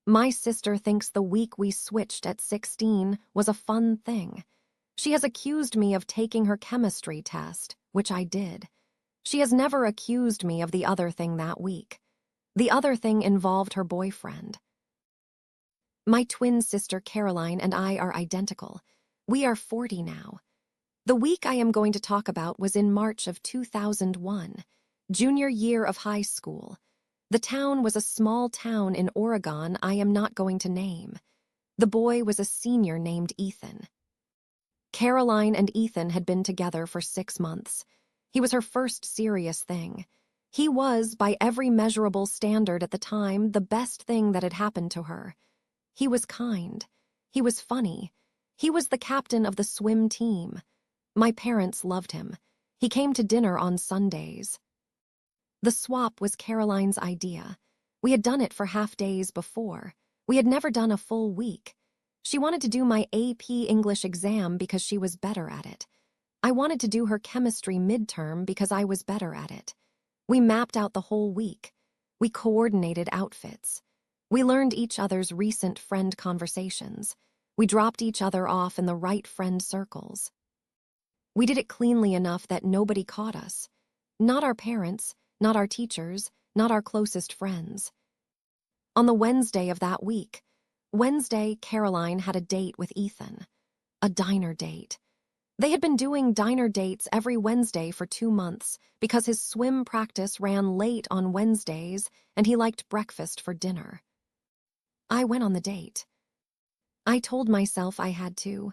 My sister thinks the week we switched at 16 was a fun thing. She has accused me of taking her chemistry test, which I did. She has never accused me of the other thing that week. The other thing involved her boyfriend. My twin sister Caroline and I are identical. We are 40 now. The week I am going to talk about was in March of 2001, junior year of high school. The town was a small town in Oregon I am not going to name. The boy was a senior named Ethan. Caroline and Ethan had been together for 6 months. He was her first serious thing. He was, by every measurable standard at the time, the best thing that had happened to her. He was kind. He was funny. He was the captain of the swim team. My parents loved him. He came to dinner on Sundays. The swap was Caroline's idea. We had done it for half days before. We had never done a full week. She wanted to do my AP English exam because she was better at it. I wanted to do her chemistry midterm because I was better at it. We mapped out the whole week. We coordinated outfits. We learned each other's recent friend conversations. We dropped each other off in the right friend circles. We did it cleanly enough that nobody caught us. Not our parents, not our teachers, not our closest friends. On the Wednesday of that week, Caroline had a date with Ethan. A diner date. They had been doing diner dates every Wednesday for 2 months because his swim practice ran late on Wednesdays and he liked breakfast for dinner. I went on the date. I told myself I had to.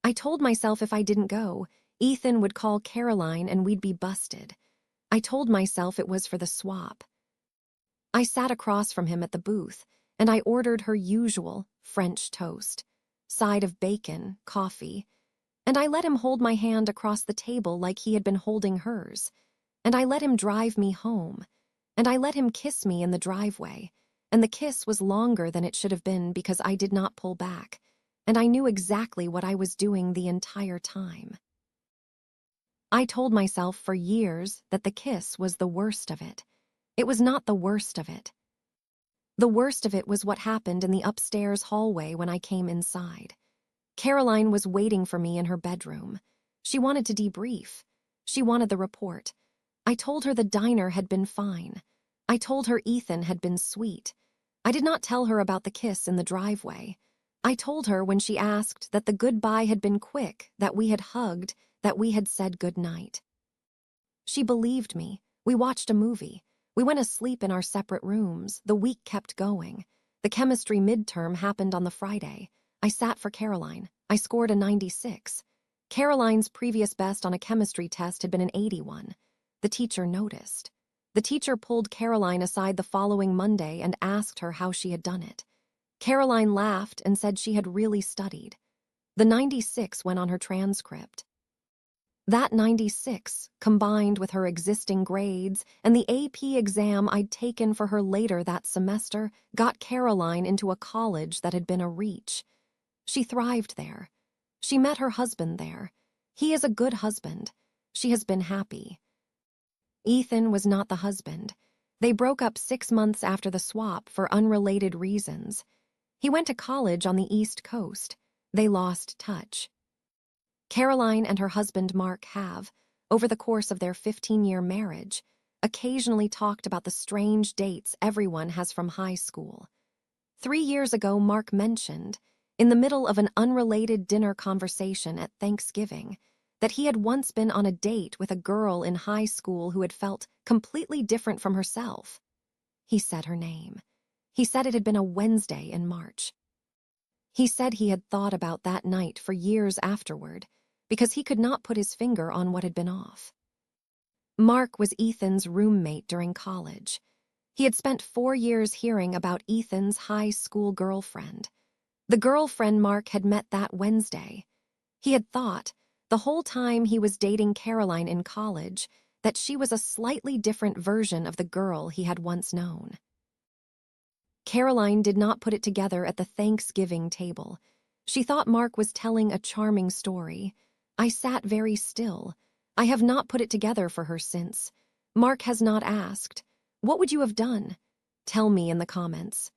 I told myself if I didn't go, Ethan would call Caroline and we'd be busted. I told myself it was for the swap. I sat across from him at the booth, and I ordered her usual French toast, side of bacon, coffee, and I let him hold my hand across the table like he had been holding hers, and I let him drive me home, and I let him kiss me in the driveway, and the kiss was longer than it should have been because I did not pull back, and I knew exactly what I was doing the entire time. I told myself for years that the kiss was the worst of it. It was not the worst of it. The worst of it was what happened in the upstairs hallway when I came inside. Caroline was waiting for me in her bedroom. She wanted to debrief. She wanted the report. I told her the diner had been fine. I told her Ethan had been sweet. I did not tell her about the kiss in the driveway. I told her when she asked that the goodbye had been quick, that we had hugged, that we had said goodnight. She believed me. We watched a movie. We went asleep in our separate rooms. The week kept going. The chemistry midterm happened on the Friday. I sat for Caroline. I scored a 96. Caroline's previous best on a chemistry test had been an 81. The teacher noticed. The teacher pulled Caroline aside the following Monday and asked her how she had done it. Caroline laughed and said she had really studied. The 96 went on her transcript. That 96, combined with her existing grades and the AP exam I'd taken for her later that semester, got Caroline into a college that had been a reach. She thrived there. She met her husband there. He is a good husband. She has been happy. Ethan was not the husband. They broke up 6 months after the swap for unrelated reasons. He went to college on the East Coast. They lost touch. Caroline and her husband Mark have, over the course of their 15-year marriage, occasionally talked about the strange dates everyone has from high school. 3 years ago, Mark mentioned, in the middle of an unrelated dinner conversation at Thanksgiving, that he had once been on a date with a girl in high school who had felt completely different from herself. He said her name. He said it had been a Wednesday in March. He said he had thought about that night for years afterward, because he could not put his finger on what had been off. Mark was Ethan's roommate during college. He had spent 4 years hearing about Ethan's high school girlfriend. The girlfriend Mark had met that Wednesday. He had thought, the whole time he was dating Caroline in college, that she was a slightly different version of the girl he had once known. Caroline did not put it together at the Thanksgiving table. She thought Mark was telling a charming story. I sat very still. I have not put it together for her since. Mark has not asked, "What would you have done?" Tell me in the comments.